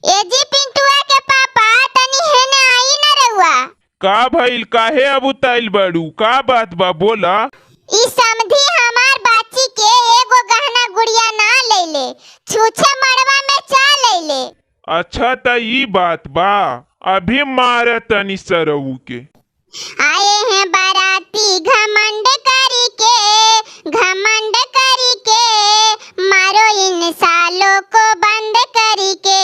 ए जी पिंटुआ के पापा तनी हेने आई न रहुआ। का भइल? काहे अब उताइल बाड़ू? का बात बा बोला। ई समधी हमार बाची के एगो गहना गुड़िया ना लेले, छूछे मड़वा में चा लेले। अच्छा त ई बात बा, अभी मार तनी सरऊ के। आए हैं बाराती घमंड करके, मारो इन सालों को बंद करके,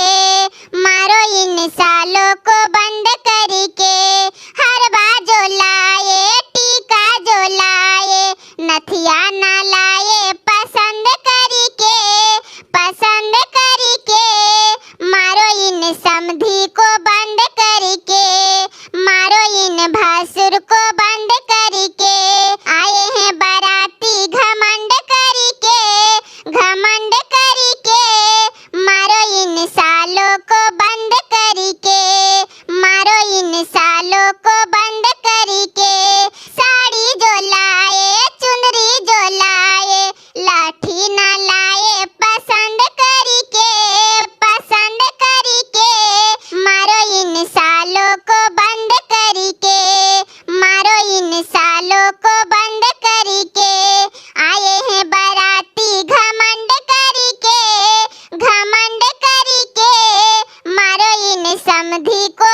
मारो इन सालों को बंद करके। हरवा जो लाए टीका जो लाए, नथिया ना लाए पसंद करके, मारो इन समधी को बंद करके, मारो इन भासुर को बंद करके। आए हैं बाराती घमंड करके, मारो इन सालों को बंद करके, मारो इन सालों को बंद करके। साड़ी जो लाए चुनरी जो लाए, लाठी ना लाए पसंद करके, मारो इन सालों को बंद करके, मारो इन सालों को बंद करके। आए हैं बाराती घमंड करके, मारो इन समधी को